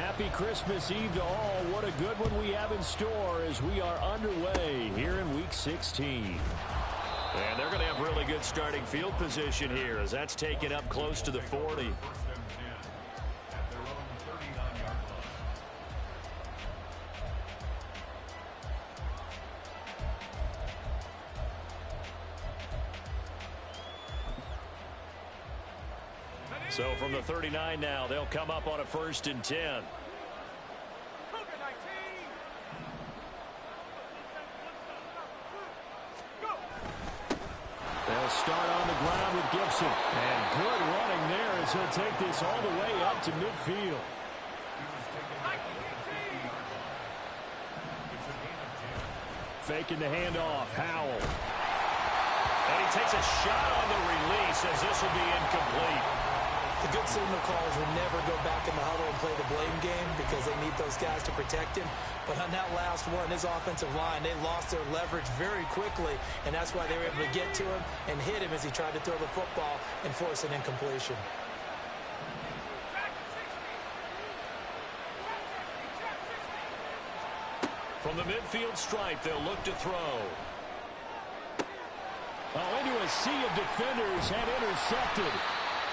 happy Christmas Eve to all. What a good one we have in store as we are underway here in Week 16. And they're going to have really good starting field position here as that's taken up close to the 40. So from the 39 now, they'll come up on a 1st and 10. They'll start on the ground with Gibson. And good running there as he'll take this all the way up to midfield. Faking the handoff, Howell. And he takes a shot on the release as this will be incomplete. The good signal callers will never go back in the huddle and play the blame game because they need those guys to protect him. But on that last one, his offensive line, they lost their leverage very quickly, and that's why they were able to get to him and hit him as he tried to throw the football and force an incompletion. From the midfield stripe, they'll look to throw. Oh, into a sea of defenders and intercepted.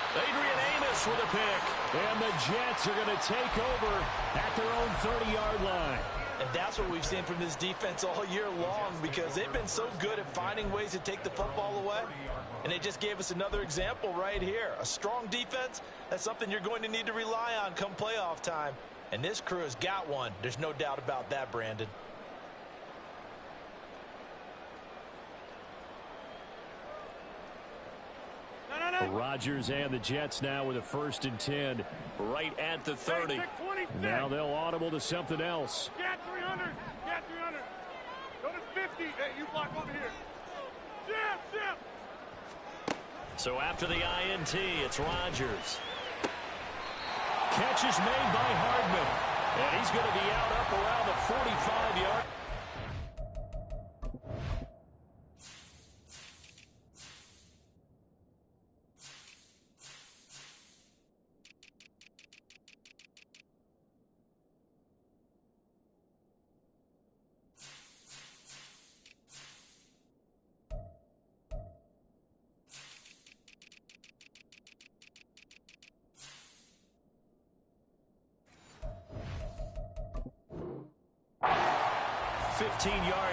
Adrian Amos with a pick. And the Jets are going to take over at their own 30-yard line. And that's what we've seen from this defense all year long because they've been so good at finding ways to take the football away. And they just gave us another example right here. A strong defense, that's something you're going to need to rely on come playoff time. And this crew has got one. There's no doubt about that, Brandon. Rodgers and the Jets now with a 1st and 10 right at the 30. Now they'll audible to something else. Get 300. Get 300. Go to 50. Hey, you block over here. Zip. So after the INT, it's Rodgers. Catch is made by Hardman. And he's going to be out up around the 45-yard.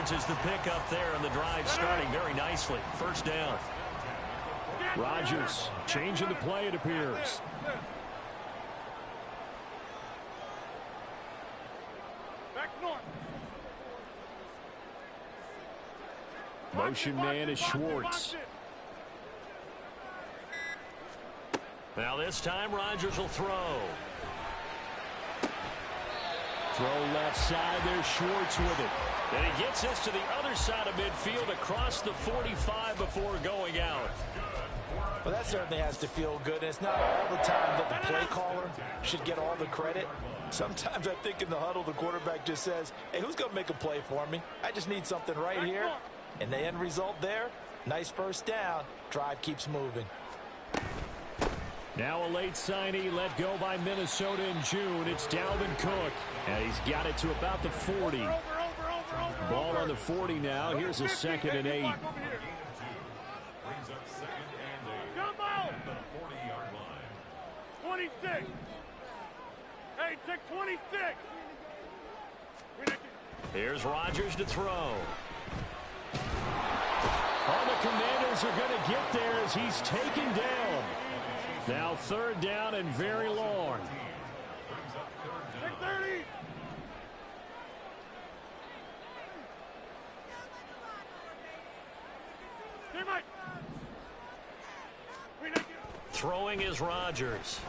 Is the pickup there, and the drive starting very nicely. 1st down. Rodgers changing the play, it appears. Back north. Motion man is Schwartz. Now this time Rodgers will throw. Throw left side, there's Schwartz with it. And he gets this to the other side of midfield across the 45 before going out. Well, that certainly has to feel good. And it's not all the time that the play caller should get all the credit. Sometimes I think in the huddle, the quarterback just says, hey, who's going to make a play for me? I just need something right here. And the end result there, nice 1st down. Drive keeps moving. Now a late signee let go by Minnesota in June. It's Dalvin Cook. And he's got it to about the 40. Ball on the 40 now. Here's a 2nd and 8. Jump out. 26. Hey, take 26. Here's Rodgers to throw. All the Commanders are going to get there as he's taken down. Now 3rd down and very long. Take 30. Throwing is Rodgers.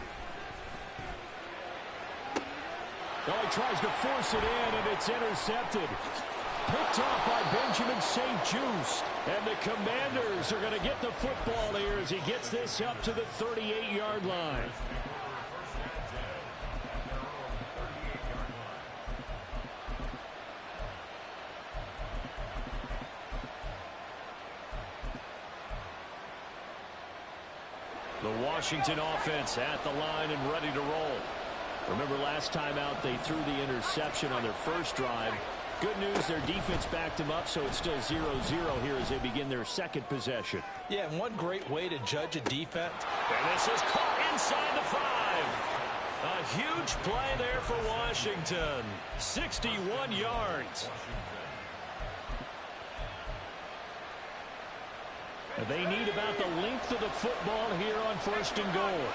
Well, he tries to force it in, and it's intercepted. Picked off by Benjamin St. Juste. And the Commanders are going to get the football here as he gets this up to the 38-yard line. The Washington offense at the line and ready to roll. Remember last time out they threw the interception on their first drive. Good news, their defense backed them up, so it's still 0-0 here as they begin their second possession. Yeah, and one great way to judge a defense. And this is caught inside the 5. A huge play there for Washington. 61 yards. They need about the length of the football here on 1st and goal.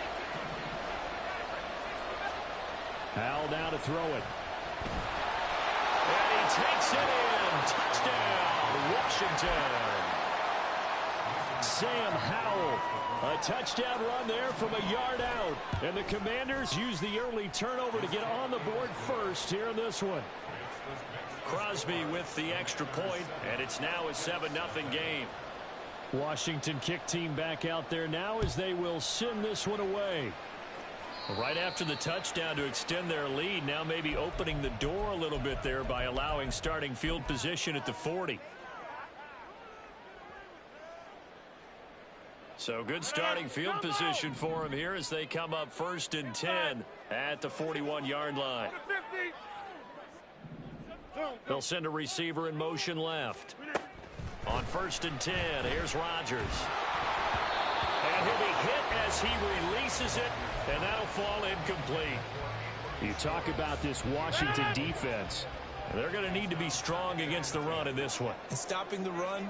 Howell now to throw it. And he takes it in. Touchdown, Washington. Sam Howell. A touchdown run there from a yard out. And the Commanders use the early turnover to get on the board first here in this one. Crosby with the extra point, and it's now a 7-0 game. Washington kick team back out there now as they will send this one away. Right after the touchdown to extend their lead, now maybe opening the door a little bit there by allowing starting field position at the 40. So good starting field position for him here as they come up 1st and 10 at the 41-yard line. They'll send a receiver in motion left. On 1st and 10, here's Rodgers. And he'll be hit as he releases it, and that'll fall incomplete. You talk about this Washington defense. They're going to need to be strong against the run in this one. And stopping the run,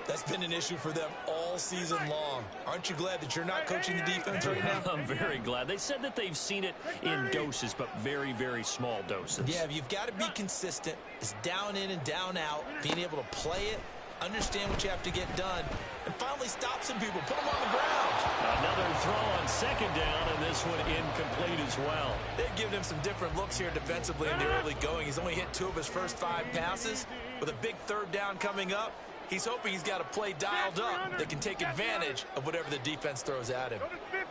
that's been an issue for them all season long. Aren't you glad that you're not coaching the defense right now? I'm very glad. They said that they've seen it in doses, but very, very small doses. Yeah, you've got to be consistent. It's down in and down out, being able to play it, understand what you have to get done, and finally stop some people, put them on the ground. Another throw on 2nd down, and this one incomplete as well. They've given him some different looks here defensively in the early going. He's only hit 2 of his first 5 passes. With a big 3rd down coming up, he's hoping he's got a play dialed up that can take advantage of whatever the defense throws at him.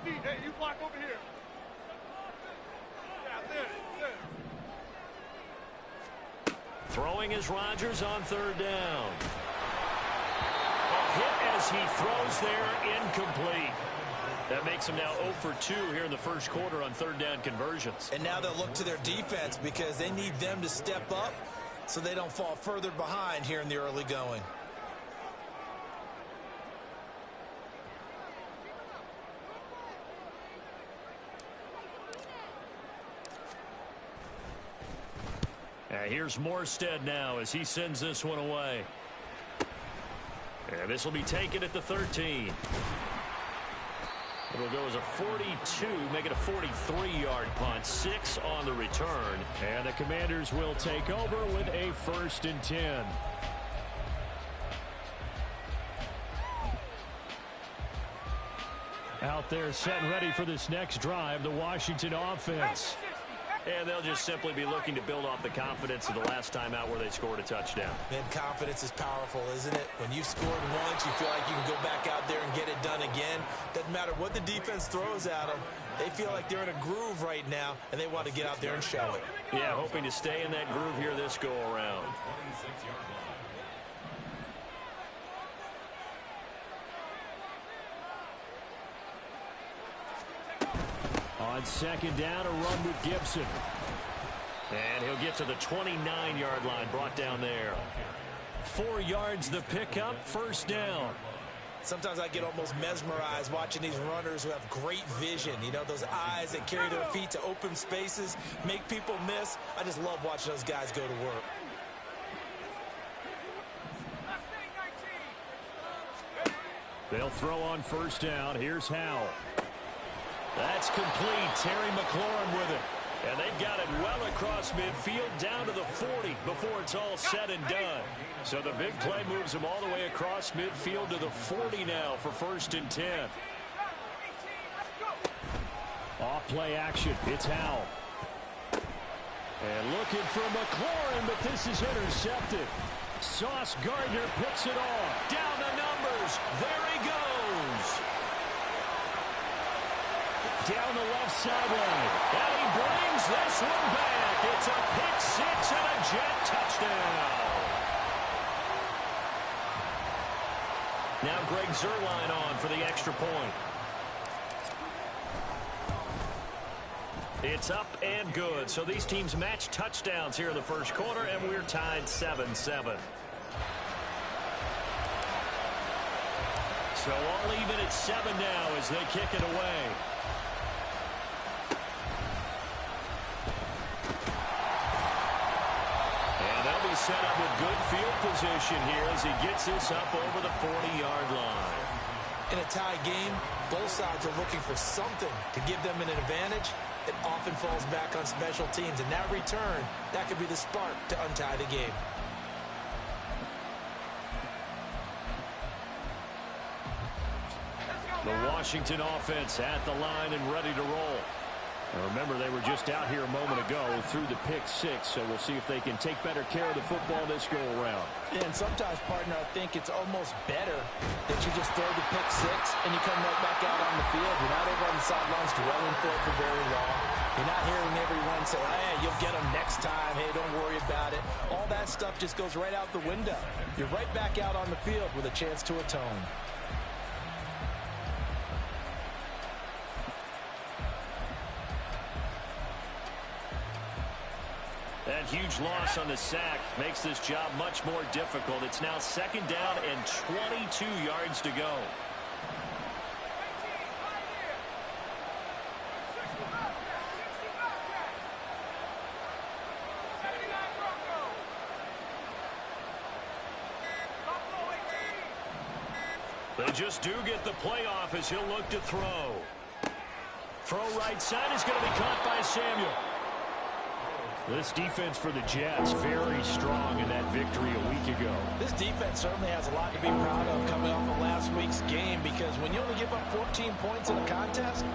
50. Hey, you block over here. Throwing is Rodgers on 3rd down. A hit as he throws there, incomplete. That makes him now 0 for 2 here in the first quarter on 3rd down conversions. And now they'll look to their defense because they need them to step up so they don't fall further behind here in the early going. Here's Morstead now as he sends this one away. And this will be taken at the 13. It'll go as a 42, make it a 43-yard punt, 6 on the return. And the Commanders will take over with a 1st and 10. Out there set and ready for this next drive, the Washington offense. And they'll just simply be looking to build off the confidence of the last time out where they scored a touchdown. Man, confidence is powerful, isn't it? When you've scored once, you feel like you can go back out there and get it done again. Doesn't matter what the defense throws at them. They feel like they're in a groove right now, and they want to get out there and show it. Yeah, hoping to stay in that groove here this go-around. On 2nd down, a run with Gibson. And he'll get to the 29-yard line, brought down there. 4 yards the pickup, 1st down. Sometimes I get almost mesmerized watching these runners who have great vision. You know, those eyes that carry their feet to open spaces, make people miss. I just love watching those guys go to work. They'll throw on 1st down. Here's Howell. That's complete. Terry McLaurin with it. And they've got it well across midfield down to the 40 before it's all said and done. So the big play moves them all the way across midfield to the 40 now for 1st and 10. Off play action. It's Howell. And looking for McLaurin, but this is intercepted. Sauce Gardner picks it off. Down the numbers. There he goes. Down the left sideline. And he brings this one back. It's a pick 6 and a jet touchdown. Now Greg Zuerlein on for the extra point. It's up and good. So these teams match touchdowns here in the first quarter, and we're tied 7-7. So all even at 7 now as they kick it away. And they'll be set up with good field position here as he gets this up over the 40-yard line. In a tie game, both sides are looking for something to give them an advantage. It often falls back on special teams, and that return, that could be the spark to untie the game. The Washington offense at the line and ready to roll. And remember, they were just out here a moment ago through the pick-6, so we'll see if they can take better care of the football this go-around. Yeah, and sometimes, partner, I think it's almost better that you just throw the pick-6 and you come right back out on the field. You're not over on the sidelines dwelling for it for very long. You're not hearing everyone say, hey, you'll get them next time. Hey, don't worry about it. All that stuff just goes right out the window. You're right back out on the field with a chance to atone. That huge loss on the sack makes this job much more difficult. It's now 2nd down and 22 yards to go. They just do get the playoff as he'll look to throw. Throw right side is going to be caught by Samuel. This defense for the Jets, very strong in that victory a week ago. This defense certainly has a lot to be proud of coming off of last week's game, because when you only give up 14 points in a contest,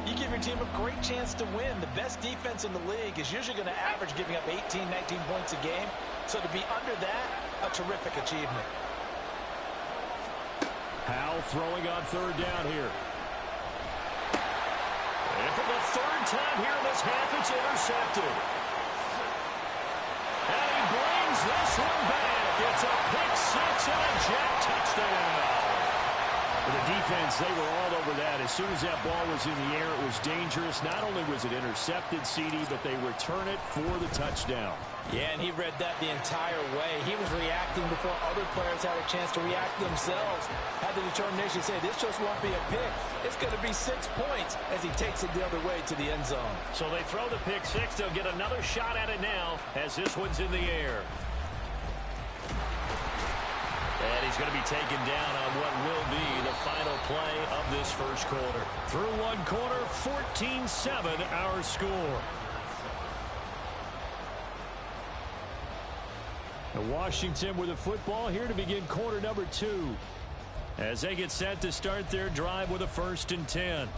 you give your team a great chance to win. The best defense in the league is usually going to average giving up 18, 19 points a game. So to be under that, a terrific achievement. Howell throwing on 3rd down here. And for the 3rd time here in this half, it's intercepted. And he brings this one back. It's a pick-6 and a Jet touchdown. The defense, they were all over that. As soon as that ball was in the air, it was dangerous. Not only was it intercepted, CD, but they return it for the touchdown. Yeah, and he read that the entire way. He was reacting before other players had a chance to react themselves. Had the determination to say, this just won't be a pick. It's going to be 6 points as he takes it the other way to the end zone. So they throw the pick-6. They'll get another shot at it now as this one's in the air. And he's going to be taken down on what will be the final play of this first quarter. Through one quarter, 14-7 our score. And Washington with the football here to begin quarter number 2. As they get set to start their drive with a 1st and 10.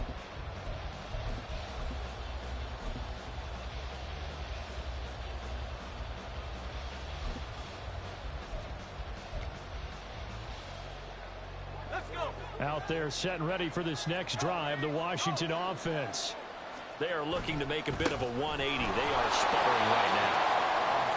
Out there set and ready for this next drive, the Washington offense. They are looking to make a bit of a 180. They are sputtering right now.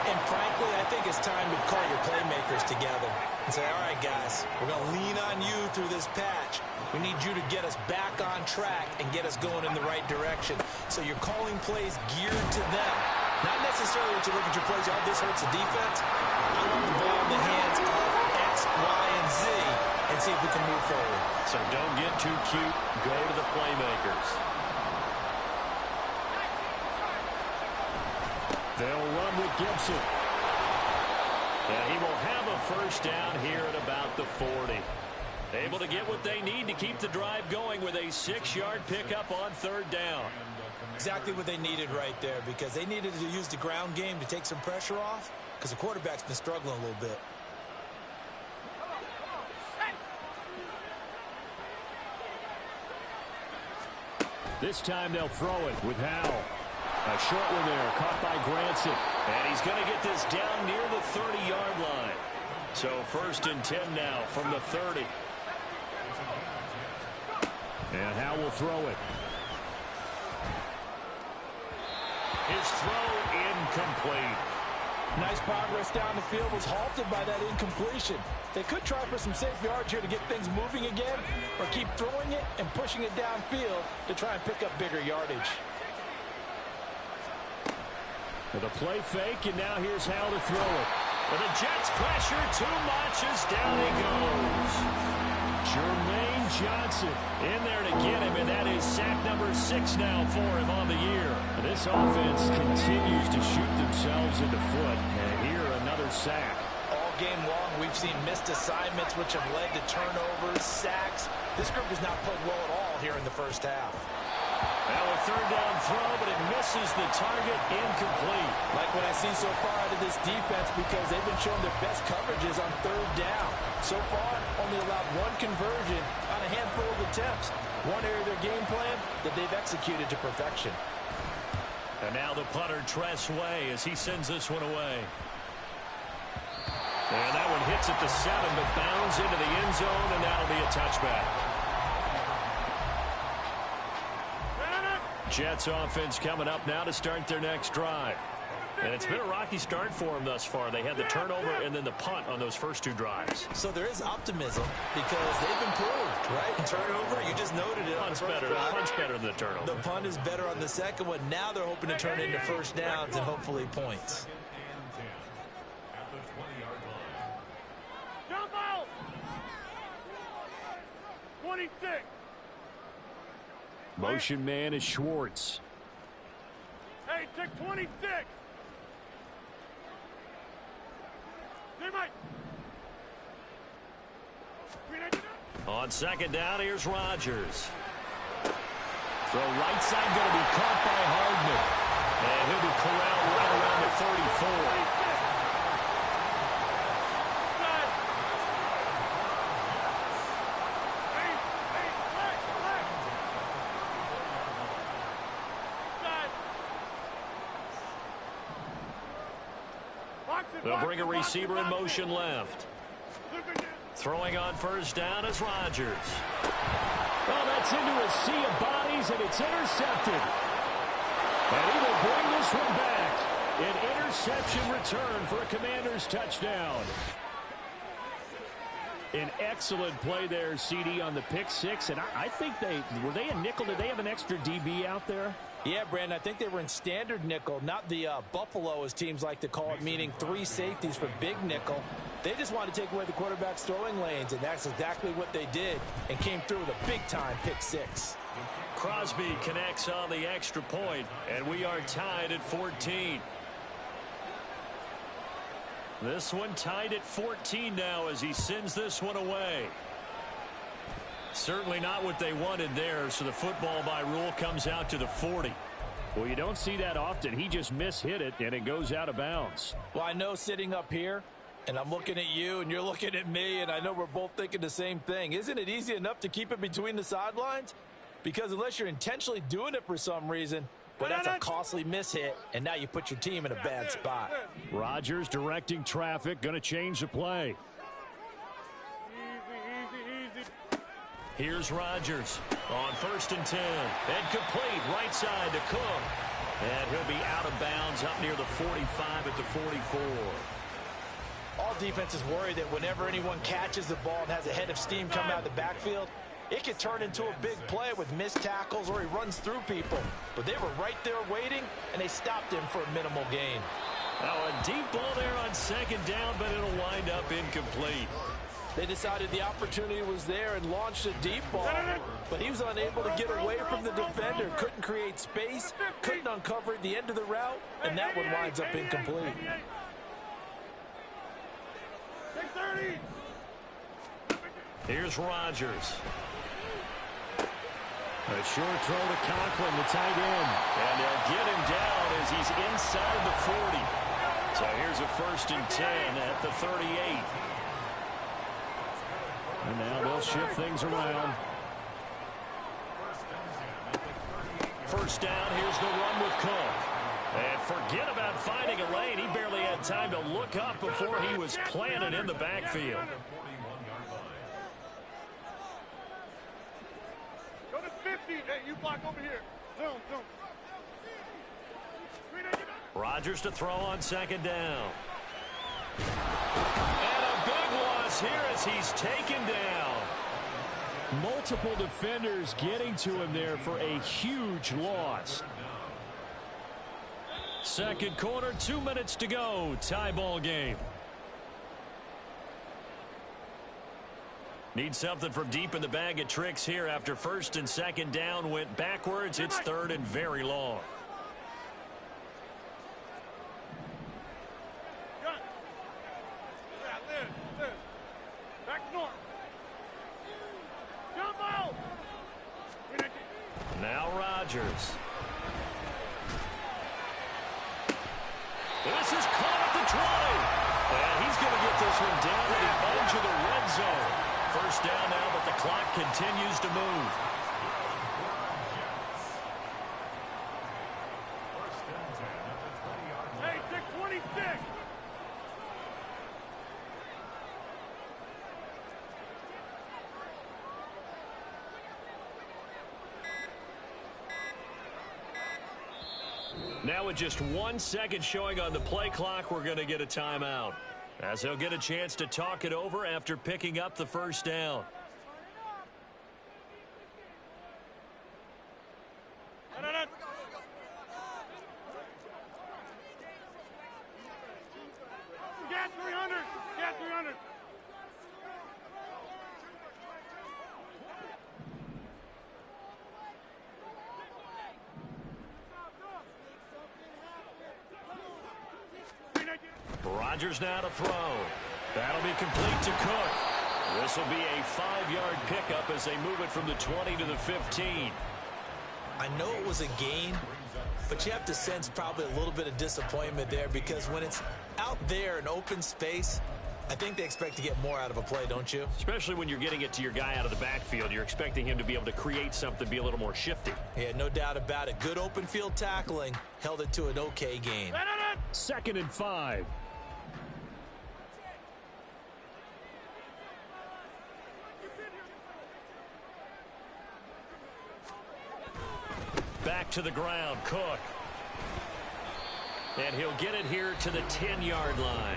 And frankly, I think it's time to call your playmakers together and say, all right, guys, we're going to lean on you through this patch. We need you to get us back on track and get us going in the right direction. So you're calling plays geared to them. Not necessarily that you look at your plays, oh, this hurts the defense. I want the ball in the hands of X, Y, and Z and see if we can move forward. So don't get too cute. Go to the playmakers. They'll run with Gibson. And he will have a 1st down here at about the 40. Able to get what they need to keep the drive going with a 6-yard pickup on 3rd down. Exactly what they needed right there, because they needed to use the ground game to take some pressure off, because the quarterback's been struggling a little bit. This time they'll throw it with Howell. A short one there, caught by Granson. And he's going to get this down near the 30-yard line. So 1st and 10 now from the 30. And Howell will throw it. His throw incomplete. Nice progress down the field, was halted by that incompletion. They could try for some safe yards here to get things moving again, or keep throwing it and pushing it downfield to try and pick up bigger yardage. The play fake, and now here's how to throw it. And the Jets pressure too much as down he goes. Jermaine Johnson in there to get him, and that is sack number 6 now for him on the year. And this offense continues to shoot themselves in the foot. And here, another sack. All game long, we've seen missed assignments, which have led to turnovers, sacks. This group has not played well at all here in the first half. Now a third down throw, but it misses the target, incomplete. Like what I see so far out of this defense, because they've been showing their best coverages on third down. So far, only allowed 1 conversion on a handful of attempts. One area of their game plan that they've executed to perfection. And now the punter, Tress Way, as he sends this one away. And that one hits at the 7, but bounds into the end zone, and that'll be a touchback. Jets offense coming up now to start their next drive. And it's been a rocky start for them thus far. They had the turnover and then the punt on those first 2 drives. So there is optimism because they've improved, right? Turnover, you just noted it. Punt's better. The punt's better than the turnover. The punt is better on the second one. Now they're hoping to turn it into first downs and hopefully points. Jump out! 26. Motion man is Schwartz. Hey, check 26. On second down, here's Rodgers. Throw right side going to be caught by Hardman. And he'll be corralled right around the 34. They'll bring a receiver in motion left. Throwing on first down is Rodgers. Well, that's into a sea of bodies, and it's intercepted. And he will bring this one back. An interception return for a Commanders touchdown. An excellent play there, CD, on the pick 6. And I think were they a nickel? Did they have an extra DB out there? Yeah, Brandon, I think they were in standard nickel, not the Buffalo, as teams like to call it, meaning 3 safeties for big nickel. They just wanted to take away the quarterback's throwing lanes, and that's exactly what they did, and came through with a big-time pick 6. Crosby connects on the extra point, and we are tied at 14. This one tied at 14 now as he sends this one away. Certainly not what they wanted there, so the football by rule comes out to the 40. Well, you don't see that often. He just mishit it, and it goes out of bounds. Well, I know sitting up here, and I'm looking at you, and you're looking at me, and I know we're both thinking the same thing. Isn't it easy enough to keep it between the sidelines? Because unless you're intentionally doing it for some reason, well, that's a costly mishit, and now you put your team in a bad spot. Rodgers directing traffic, going to change the play. Here's Rodgers on 1st and 10. And complete right side to Cook. And he'll be out of bounds up near the 45 at the 44. All defenses worry that whenever anyone catches the ball and has a head of steam coming out of the backfield, it can turn into a big play with missed tackles or he runs through people. But they were right there waiting, and they stopped him for a minimal gain. Now a deep ball there on 2nd down, but it'll wind up incomplete. They decided the opportunity was there and launched a deep ball, but he was unable to get away from the defender. Couldn't create space, couldn't uncover the end of the route, and that one winds up incomplete. Here's Rodgers. A short throw to Conklin, the tight end. And they'll get him down as he's inside the 40. So here's a 1st and 10 at the 38. And now they'll shift things around. First down, here's the run with Cook. And forget about finding a lane. He barely had time to look up before he was planted in the backfield. Go to 50. Hey, you block over here. Zoom, zoom. Rodgers to throw on 2nd down. And a big loss here as he's taken down. Multiple defenders getting to him there for a huge loss. Second quarter, 2 minutes to go. Tie ball game. Need something from deep in the bag of tricks here after first and second down went backwards. It's third and very long. Back north. Jump out. Now Rodgers. This is caught at the 20. And he's going to get this one down to the edge of the red zone. First down now, but the clock continues to move. Hey, take 26. Now with just 1 second showing on the play clock, we're going to get a timeout, as they'll get a chance to talk it over after picking up the first down. Get 300. Get 300. Rodgers now to throw. That'll be complete to Cook. This will be a 5-yard pickup as they move it from the 20 to the 15. I know it was a gain, but you have to sense probably a little bit of disappointment there, because when it's out there in open space, I think they expect to get more out of a play, don't you? Especially when you're getting it to your guy out of the backfield. You're expecting him to be able to create something, be a little more shifty. Yeah, no doubt about it. Good open field tackling held it to an okay gain. Second and 5. Back to the ground, Cook. And he'll get it here to the 10-yard line.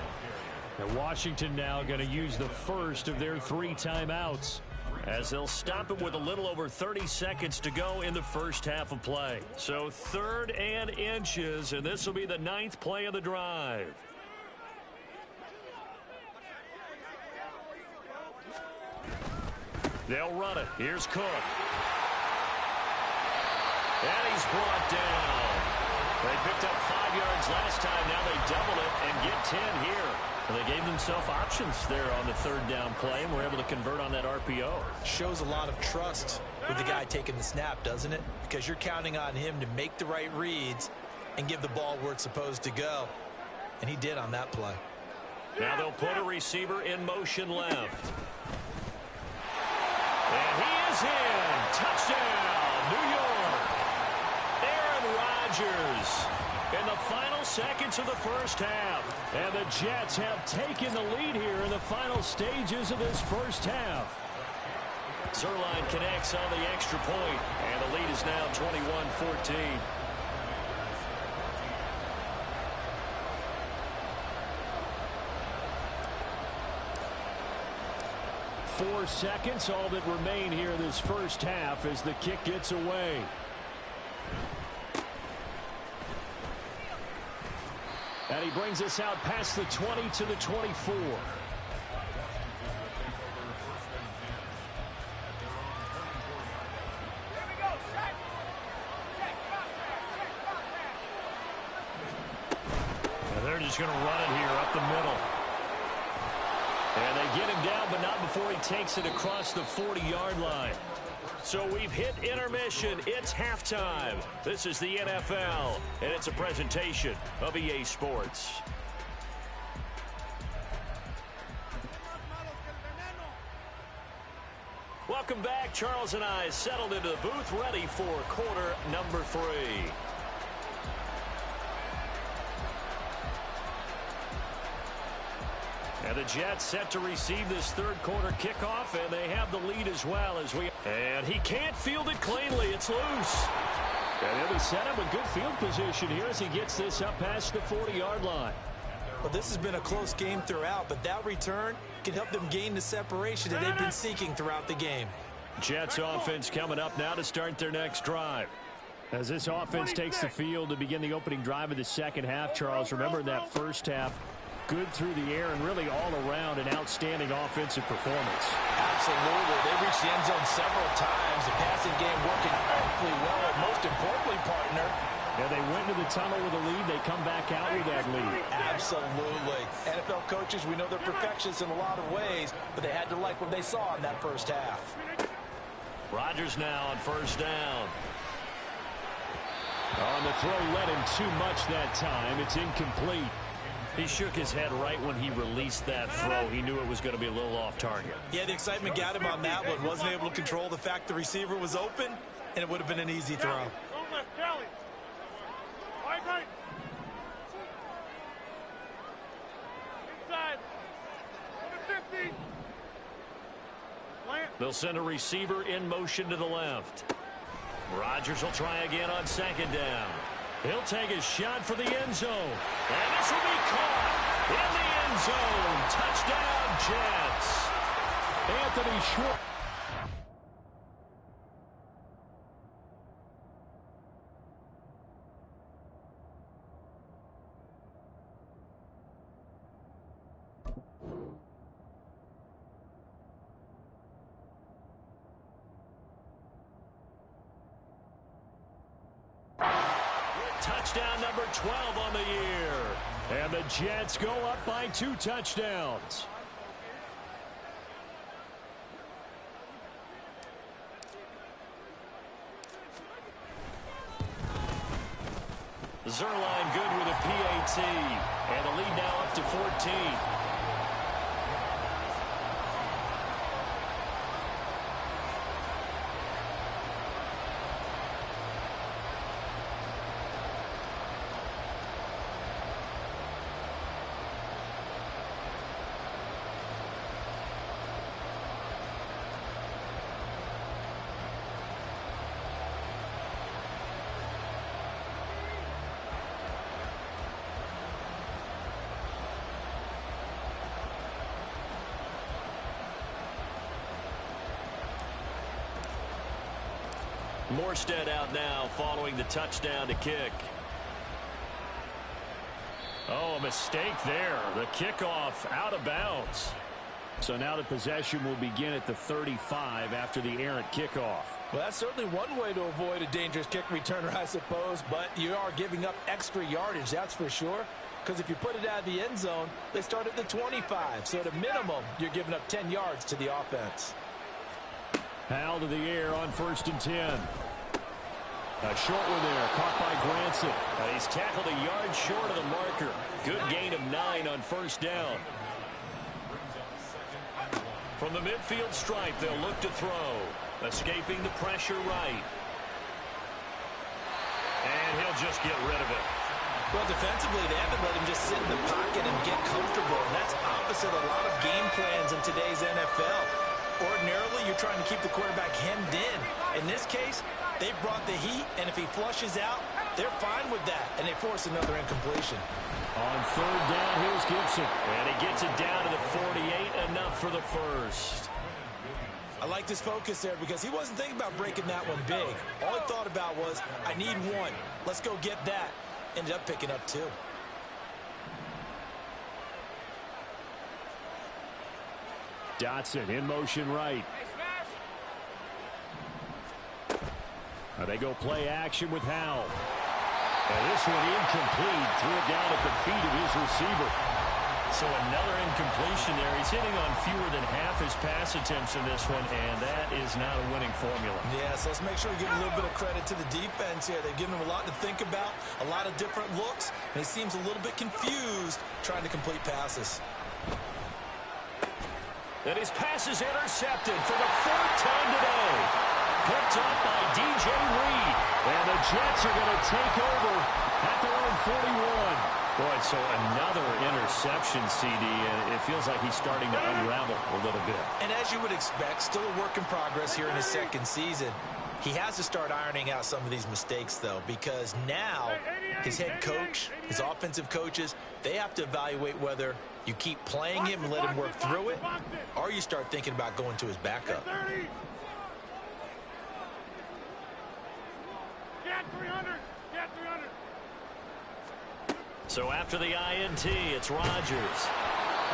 And Washington now going to use the first of their 3 timeouts, as they'll stop it with a little over 30 seconds to go in the first half of play. So 3rd and inches, and this will be the 9th play of the drive. They'll run it. Here's Cook. And he's brought down. They picked up 5 yards last time. Now they double it and get 10 here. And they gave themselves options there on the 3rd down play, and were able to convert on that RPO. Shows a lot of trust with the guy taking the snap, doesn't it? Because you're counting on him to make the right reads and give the ball where it's supposed to go. And he did on that play. Now they'll put a receiver in motion left. And he is in. Touchdown, New York. Aaron Rodgers in the final seconds of the first half. and the Jets have taken the lead here in the final stages of this first half. Zerline connects on the extra point, and the lead is now 21-14. 4 seconds, all that remain here in this first half as the kick gets away. And he brings us out past the 20 to the 24. And they're just going to run it here up the middle. And they get him down, but not before he takes it across the 40-yard line. So we've hit intermission. It's halftime. This is the NFL, and it's a presentation of EA Sports. Welcome back. Charles and I settled into the booth, ready for quarter number 3. And the Jets set to receive this third quarter kickoff, and they have the lead as well as we. And he can't field it cleanly. It's loose. And he'll be set up in good field position here as he gets this up past the 40-yard line. Well, this has been a close game throughout, but that return can help them gain the separation that they've been seeking throughout the game. Jets offense coming up now to start their next drive. As this offense takes the field to begin the opening drive of the second half, Charles, remember in that first half, good through the air and really all around an outstanding offensive performance. Absolutely. They reached the end zone several times. The passing game working awfully well. And most importantly, partner, yeah, they went to the tunnel with a lead. They come back out with that lead. Absolutely. NFL coaches, we know they're perfectionists in a lot of ways, but they had to like what they saw in that first half. Rodgers now on first down. On the throw led him too much that time. It's incomplete. He shook his head right when he released that throw. He knew it was going to be a little off target. Yeah, the excitement got him on that one. Wasn't able to control the fact the receiver was open, and it would have been an easy throw. Inside. 50. They'll send a receiver in motion to the left. Rodgers will try again on second down. He'll take a shot for the end zone. And this will be caught in the end zone. Touchdown, Jets. Anthony Schwartz. Touchdown number 12 on the year. And the Jets go up by 2 touchdowns. Zerline good with a PAT. And the lead now up to 14. Morstead out now following the touchdown to kick. Oh, a mistake there. The kickoff out of bounds. So now the possession will begin at the 35 after the errant kickoff. Well, that's certainly one way to avoid a dangerous kick returner, I suppose, but you are giving up extra yardage, that's for sure. Because if you put it out of the end zone, they start at the 25. So at a minimum, you're giving up 10 yards to the offense. Hal to the air on 1st and 10. A short one there, caught by Granson. He's tackled a yard short of the marker. Good gain of 9 on first down. From the midfield stripe, they'll look to throw. Escaping the pressure right. And he'll just get rid of it. Well, defensively, they haven't let him just sit in the pocket and get comfortable. And that's opposite a lot of game plans in today's NFL. Ordinarily, you're trying to keep the quarterback hemmed in. In this case, they brought the heat, and if he flushes out, they're fine with that, and they force another incompletion. On 3rd down, here's Gibson. And he gets it down to the 48, enough for the first. I like this focus there because he wasn't thinking about breaking that one big. All he thought about was, I need 1. Let's go get that. Ended up picking up 2. Dotson in motion right. They go play action with Howell. And this one incomplete. Threw it down at the feet of his receiver. So another incompletion there. He's hitting on fewer than half his pass attempts in this one, and that is not a winning formula. Yes, let's make sure we give a little bit of credit to the defense here. They've given him a lot to think about, a lot of different looks, and he seems a little bit confused trying to complete passes. And his pass is intercepted for the 4th time today. Picked up by DJ Reed. And the Jets are going to take over at their own 41. Boy, so another interception, CD, and it feels like he's starting to unravel a little bit. And as you would expect, still a work in progress here in his second season. He has to start ironing out some of these mistakes, though, because now his head coach, his offensive coaches, they have to evaluate whether you keep playing him and let him work through it, or you start thinking about going to his backup. Get 300. Get 300. So after the INT, it's Rodgers.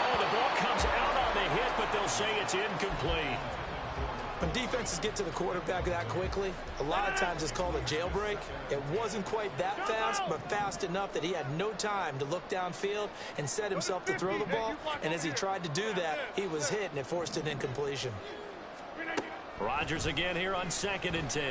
Oh, the ball comes out on the hit, but they'll say it's incomplete. When defenses get to the quarterback that quickly, a lot of times it's called a jailbreak. It wasn't quite that fast, but fast enough that he had no time to look downfield and set himself to throw the ball. And as he tried to do that, he was hit, and it forced an incompletion. Rodgers again here on 2nd and 10.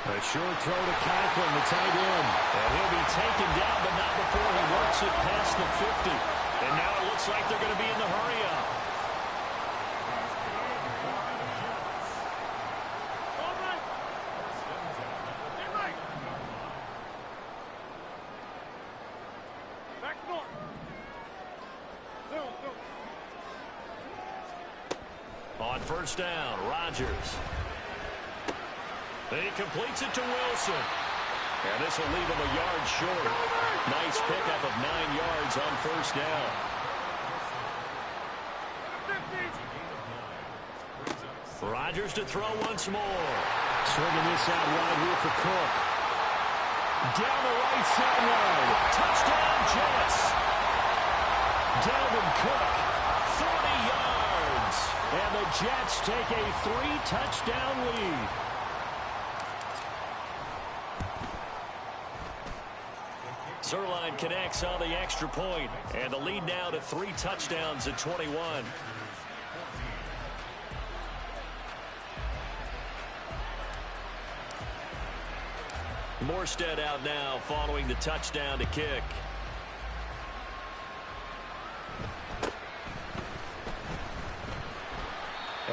A short throw to Conklin, the tight end. And he'll be taken down, but not before he works it past the 50. And now it looks like they're going to be in the hurry-up. On 1st down, Rodgers. He completes it to Wilson. And this will leave him a yard short. Nice pickup of 9 yards on 1st down. Rodgers to throw once more. Swinging this out wide here for Cook. Down the right sideline. Touchdown, Jets. Dalvin Cook, 40 yards. And the Jets take a 3-touchdown lead. Zerline connects on the extra point, and the lead now to 3 touchdowns at 21. Morstead out now following the touchdown to kick.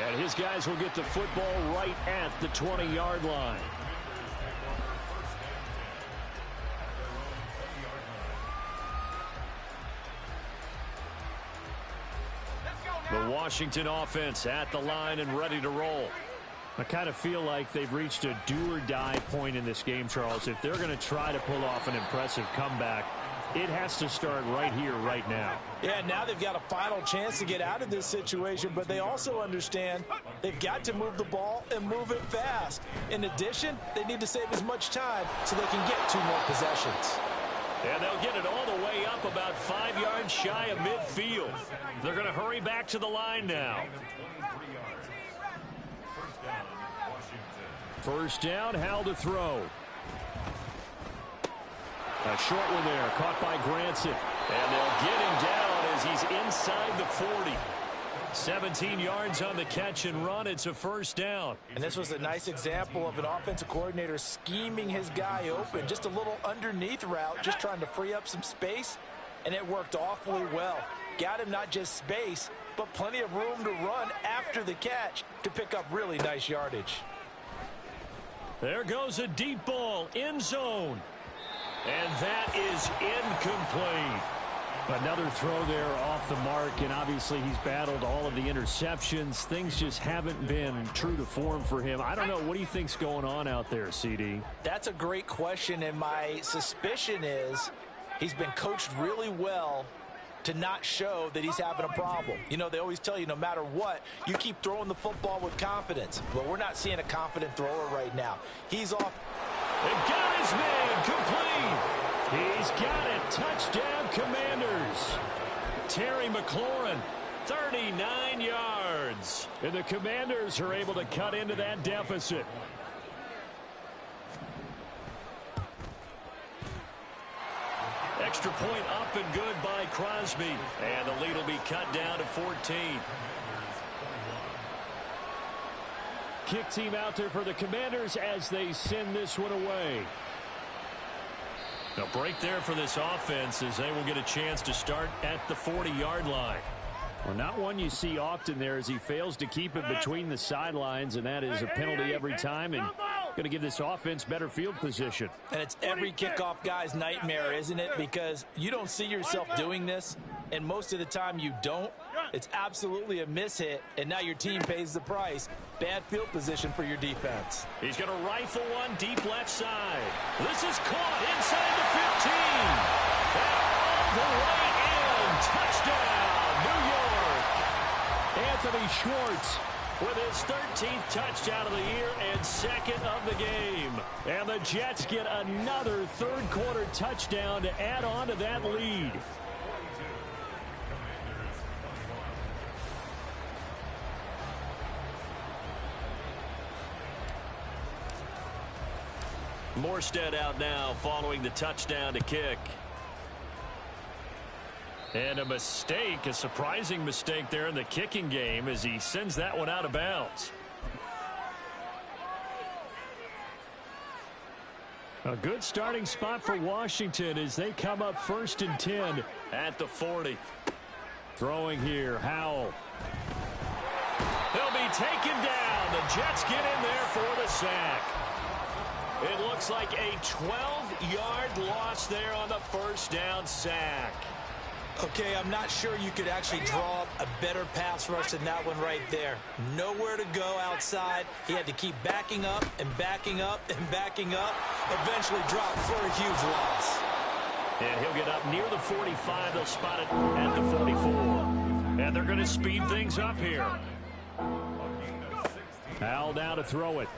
And his guys will get the football right at the 20-yard line. The Washington offense at the line and ready to roll. I kind of feel like they've reached a do-or-die point in this game, Charles. If they're going to try to pull off an impressive comeback, it has to start right here, right now. Yeah, now they've got a final chance to get out of this situation, but they also understand they've got to move the ball and move it fast. In addition, they need to save as much time so they can get 2 more possessions. And they'll get it all the way up about 5 yards shy of midfield. They're going to hurry back to the line now. 1st down, Hal to throw. A short one there, caught by Granson. And they'll get him down as he's inside the 40. 17 yards on the catch and run. It's a 1st down. And this was a nice example of an offensive coordinator scheming his guy open. Just a little underneath route, just trying to free up some space. And it worked awfully well. Got him not just space, but plenty of room to run after the catch to pick up really nice yardage. There goes a deep ball, end zone. And that is incomplete. Another throw there off the mark, and obviously he's battled all of the interceptions. Things just haven't been true to form for him. I don't know. What do you think's going on out there, CD? That's a great question, and my suspicion is he's been coached really well to not show that he's having a problem. You know, they always tell you no matter what, you keep throwing the football with confidence. But we're not seeing a confident thrower right now. He's off. And got his man complete. He's got it. Touchdown, Commanders. Terry McLaurin, 39 yards. And the Commanders are able to cut into that deficit. Extra point up and good by Crosby. And the lead will be cut down to 14. Kick team out there for the Commanders as they send this one away. A break there for this offense as they will get a chance to start at the 40-yard line. Well, not one you see often there as he fails to keep it between the sidelines, and that is a penalty every time, and going to give this offense better field position. And it's every kickoff guy's nightmare, isn't it? Because you don't see yourself doing this, and most of the time you don't. It's absolutely a mishit, and now your team pays the price. Bad field position for your defense. He's going to rifle one deep left side. This is caught inside the 15. And all the way in. Touchdown, New York. Anthony Schwartz with his 13th touchdown of the year and 2nd of the game. And the Jets get another third-quarter touchdown to add on to that lead. Morstead out now following the touchdown to kick. And a mistake, a surprising mistake there in the kicking game as he sends that one out of bounds. A good starting spot for Washington as they come up 1st and 10 at the 40. Throwing here, Howell. He'll be taken down. The Jets get in there for the sack. It looks like a 12-yard loss there on the first down sack. Okay, I'm not sure you could actually draw up a better pass rush than that one right there. Nowhere to go outside. He had to keep backing up and backing up and backing up. Eventually dropped for a huge loss. And he'll get up near the 45. They'll spot it at the 44. And they're going to speed things up here. Howell now to throw it.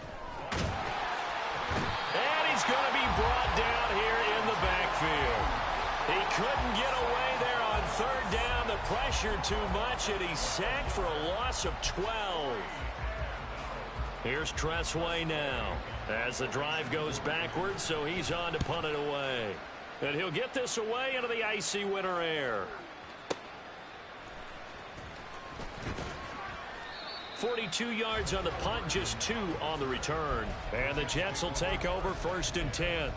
And he's going to be brought down here in the backfield. He couldn't get away there on third down. The pressure too much, and he's sacked for a loss of 12. Here's Tressway now as the drive goes backwards, so he's on to punt it away. And he'll get this away into the icy winter air. 42 yards on the punt, just 2 on the return. And the Jets will take over 1st and 10.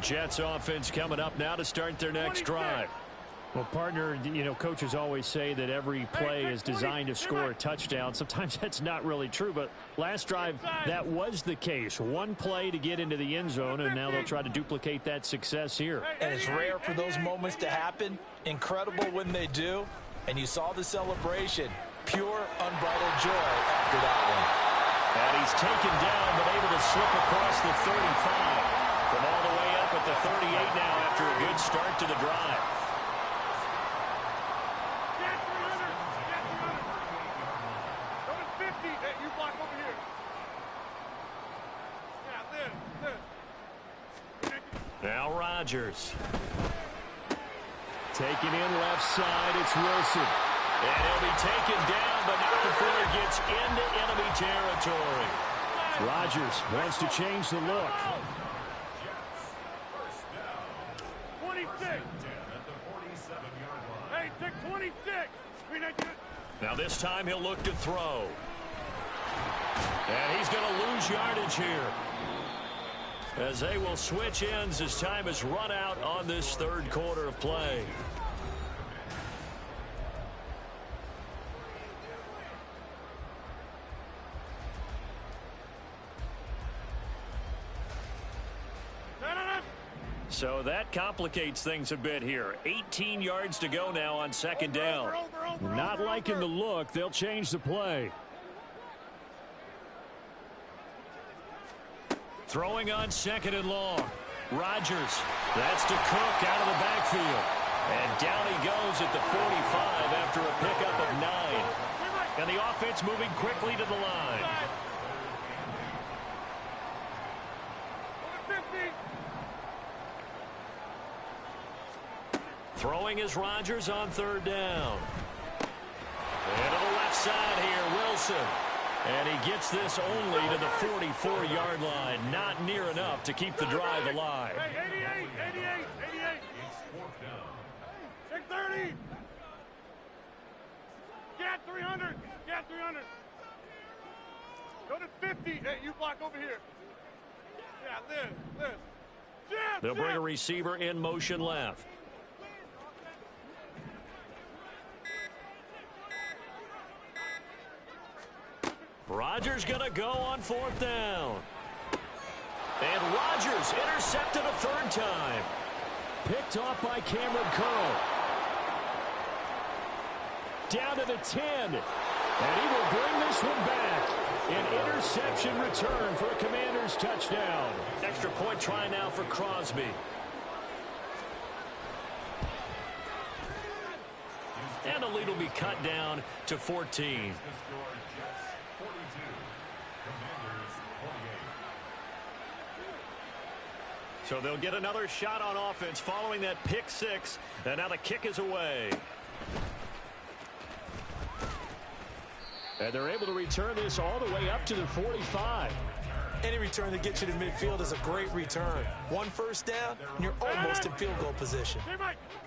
Jets offense coming up now to start their next drive. Well, partner, you know, coaches always say that every play is designed to score a touchdown. Sometimes that's not really true, but last drive, that was the case. One play to get into the end zone, and now they'll try to duplicate that success here. And it's rare for those moments to happen. Incredible when they do. And you saw the celebration. Pure, unbridled joy after that one. And he's taken down, but able to slip across the 35. From all the way up at the 38 now after a good start to the drive. Go to 50. Hey, you block over here. Yeah, this. Now Rodgers. Taking in left side, it's Wilson. And he'll be taken down, but not before he gets into enemy territory. Rodgers wants to change the look. 26. Hey, take 26. Now this time he'll look to throw. And he's going to lose yardage here, as they will switch ends as time is run out on this third quarter of play. So that complicates things a bit here. 18 yards to go now on second down. Not liking the look. They'll change the play. Throwing on second and long. Rodgers. That's to Cook out of the backfield. And down he goes at the 45 after a pickup of 9. And the offense moving quickly to the line. Throwing is Rodgers on third down. And to the left side here, Wilson. And he gets this only to the 44-yard line. Not near enough to keep the drive alive. Hey, 88. Take 30. Get 300. Get 300. Go to 50. Hey, you block over here. Yeah, this. They'll bring a receiver in motion left. Rodgers going to go on fourth down. And Rodgers intercepted a third time. Picked off by Cameron Curl. Down to the 10. And he will bring this one back. An interception return for a Commanders touchdown. Extra point try now for Crosby. And the lead will be cut down to 14. So they'll get another shot on offense following that pick six. And now the kick is away. And they're able to return this all the way up to the 45. Any return that gets you to midfield is a great return. One first down, and you're almost in field goal position.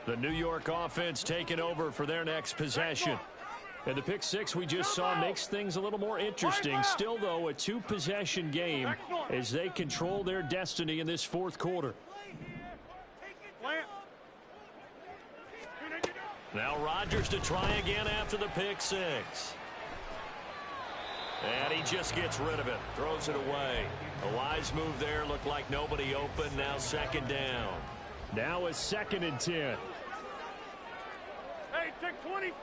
The New York offense taking over for their next possession. And the pick six we just saw makes things a little more interesting. Still, though, a two-possession game as they control their destiny in this fourth quarter. Now Rodgers to try again after the pick six. And he just gets rid of it. Throws it away. A wise move there. Looked like nobody open. Now second down. Now a 2nd and 10. Hey, take 26.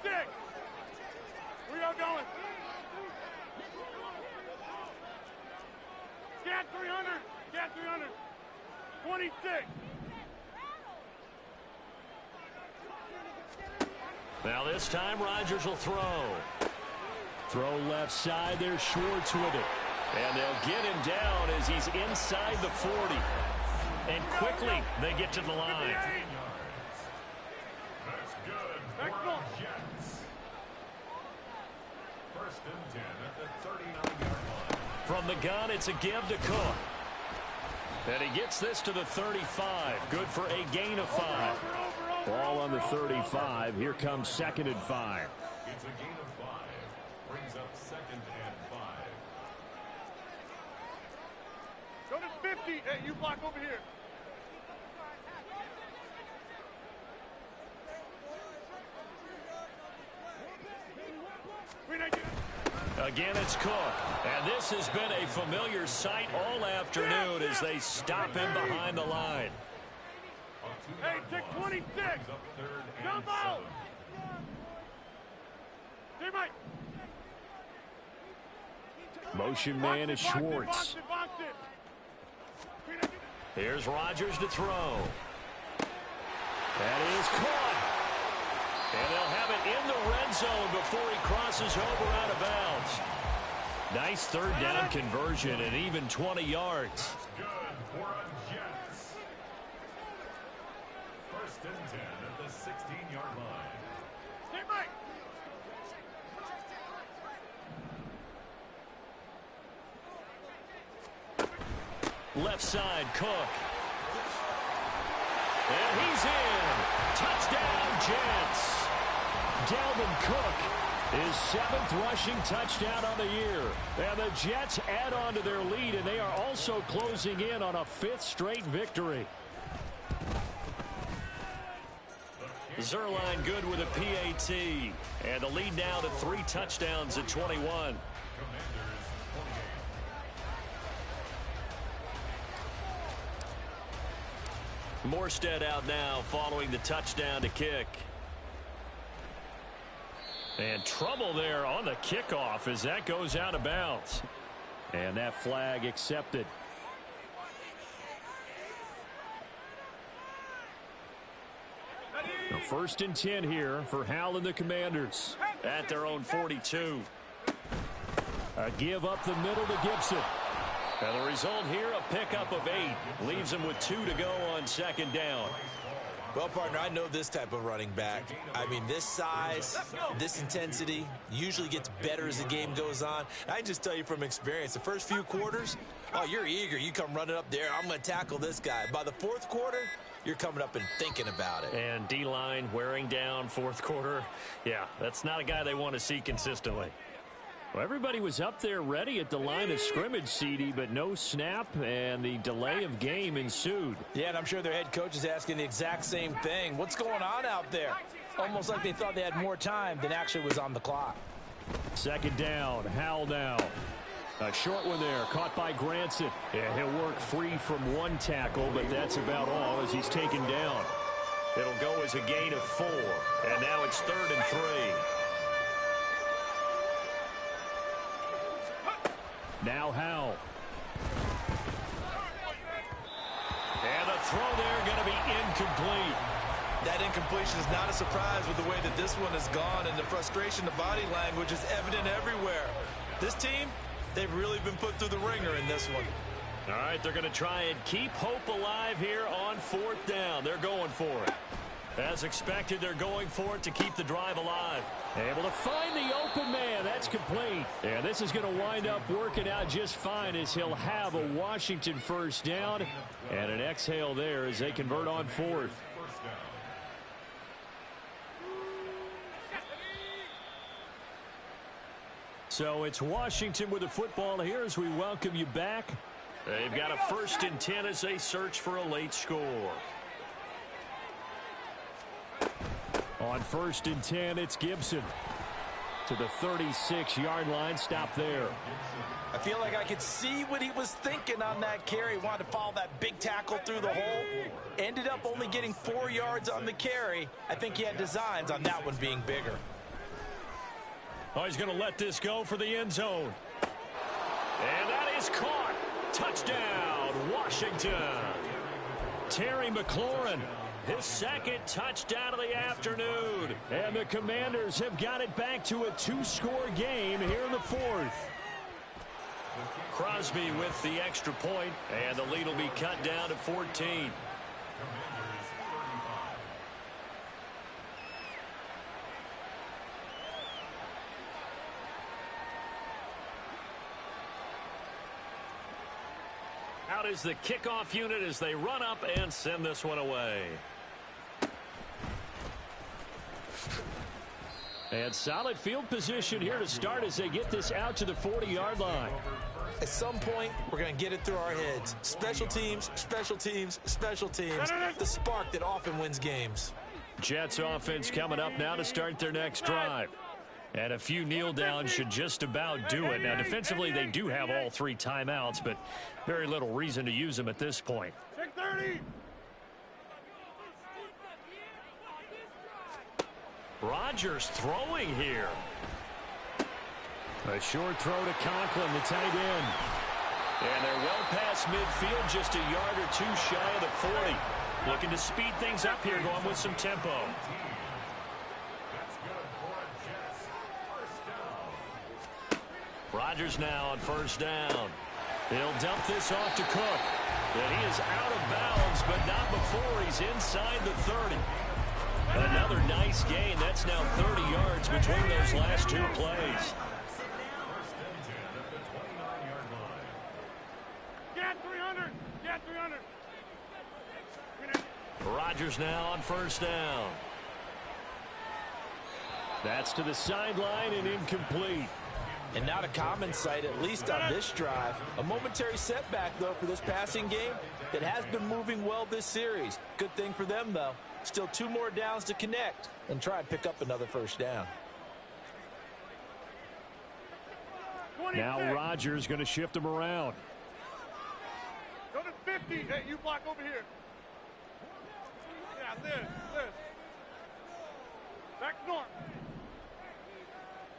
Where y'all going? Scat 300. Scat 300. 26. Now this time Rodgers will throw. Throw left side. There's Schwartz with it. And they'll get him down as he's inside the 40. And quickly they get to the line. That's good. Excellent. First and 10 at the 39-yard line. From the gun, it's a give to Cook. And he gets this to the 35. Good for a gain of 5. Ball on the 35. Here comes 2nd and 5. It's a gain of 5. Brings up 2nd and 5. Go to 50. Hey, you block over here. Again, it's Cook. And this has been a familiar sight all afternoon as they stop him behind the line. Hey, take 26. Jump out. Teammate. Motion man is Schwartz. Box it. Here's Rodgers to throw. That is caught. And they'll have it in the red zone before he crosses over out of bounds. Nice third down conversion and even 20 yards. That's good for a Jets. First and 10 at the 16-yard line. Teammate. Left side, Cook. And he's in. Touchdown, Jets. Dalvin Cook, his 7th rushing touchdown on the year. And the Jets add on to their lead, and they are also closing in on a 5th straight victory. Zerline good with a PAT. And the lead now to 3 touchdowns at 21. Morstead out now following the touchdown to kick. And trouble there on the kickoff as that goes out of bounds. And that flag accepted. Now 1st and 10 here for Hal and the Commanders. At their own 42. A give up the middle to Gibson. And the result here, a pickup of 8. Leaves them with 2 to go on 2nd down. Well, partner, I know this type of running back. I mean, this size, this intensity usually gets better as the game goes on. I can just tell you from experience, the first few quarters, oh, you're eager. You come running up there, I'm going to tackle this guy. By the 4th quarter, you're coming up and thinking about it. And D-line wearing down 4th quarter. Yeah, that's not a guy they want to see consistently. Well, everybody was up there ready at the line of scrimmage, CD, but no snap, and the delay of game ensued. Yeah, and I'm sure their head coach is asking the exact same thing. What's going on out there? Almost like they thought they had more time than actually was on the clock. 2nd down, Hal now. A short one there, caught by Granson. Yeah, he'll work free from 1 tackle, but that's about all as he's taken down. It'll go as a gain of 4, and now it's 3rd and 3. Now Hal. And the throw there going to be incomplete. That incompletion is not a surprise with the way that this one has gone, and the frustration, the body language is evident everywhere. This team, they've really been put through the ringer in this one. All right, they're going to try and keep hope alive here on 4th down. They're going for it. As expected, they're going for it to keep the drive alive. Able to find the open man. That's complete. And this is going to wind up working out just fine as he'll have a Washington first down. And an exhale there as they convert on 4th. So it's Washington with the football here as we welcome you back. They've got a 1st and 10 as they search for a late score. On 1st and 10, it's Gibson to the 36-yard line. Stop there. I feel like I could see what he was thinking on that carry. Wanted to follow that big tackle through the hole. Ended up only getting 4 yards on the carry. I think he had designs on that one being bigger. Oh, he's going to let this go for the end zone. And that is caught. Touchdown, Washington. Terry McLaurin, his 2nd touchdown of the afternoon. And the Commanders have got it back to a 2-score game here in the 4th. Crosby with the extra point, and the lead will be cut down to 14. Out is the kickoff unit as they run up and send this one away. And solid field position here to start as they get this out to the 40-yard line. At some point, we're going to get it through our heads. Special teams, special teams, special teams. The spark that often wins games. Jets offense coming up now to start their next drive. And a few kneel downs should just about do it. Now, defensively, they do have all 3 timeouts, but very little reason to use them at this point. 30. Rodgers throwing here. A short throw to Conklin, the tight end. And they're well past midfield, just a yard or 2 shy of the 40. Looking to speed things up here, going with some tempo. Rodgers now on 1st down. He'll dump this off to Cook. And he is out of bounds, but not before he's inside the 30. Another nice gain. That's now 30 yards between those last 2 plays. Get 300. Get 300. Rodgers now on 1st down. That's to the sideline and incomplete. And not a common sight, at least on this drive. A momentary setback, though, for this passing game that has been moving well this series. Good thing for them, though. Still 2 more downs to connect and try and pick up another 1st down. Now Rodgers going to shift him around. Go to 50. Hey, you block over here. Yeah, this. Back north.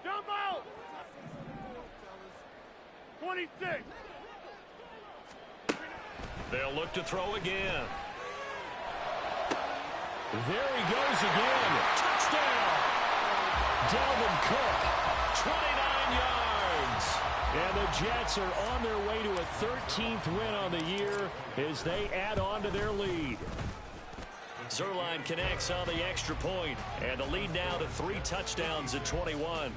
Jump out. 26. They'll look to throw again. There he goes again. Touchdown. Dalvin Cook, 29 yards. And the Jets are on their way to a 13th win on the year as they add on to their lead. Zerline connects on the extra point, and the lead now to 3 touchdowns at 21.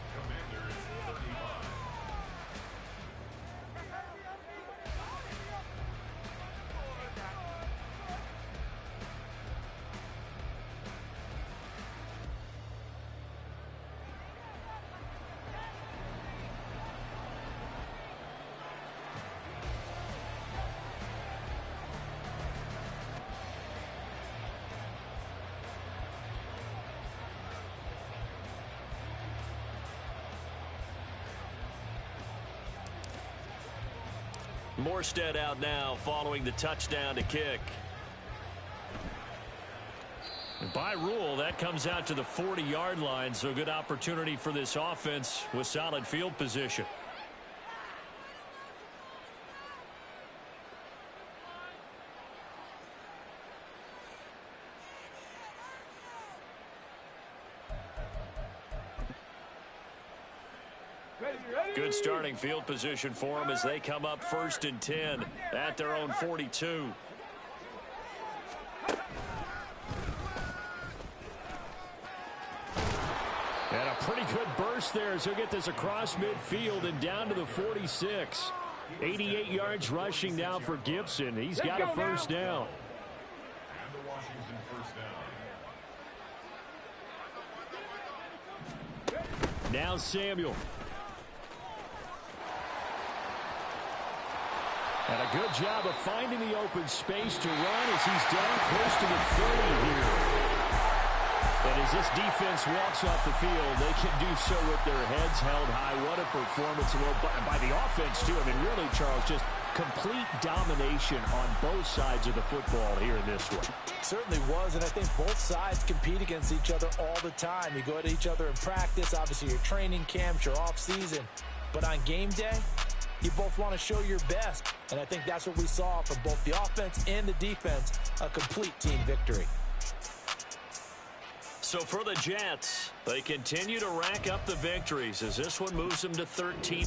Morstead out now following the touchdown to kick. And by rule, that comes out to the 40-yard line, so a good opportunity for this offense with solid field position. Good starting field position for them as they come up 1st and 10 at their own 42. And a pretty good burst there as he'll get this across midfield and down to the 46. 88 yards rushing now for Gibson. He's got a first down. And the Washington first down. Now Samuel. And a good job of finding the open space to run as he's down close to the 30 here. And as this defense walks off the field, they can do so with their heads held high. What a performance by the offense, too. I mean, really, Charles, just complete domination on both sides of the football here in this one. Certainly was, and I think both sides compete against each other all the time. You go at each other in practice, obviously your training camps, your off-season. But on game day, you both want to show your best. And I think that's what we saw from both the offense and the defense, a complete team victory. So for the Jets, they continue to rack up the victories as this one moves them to 13.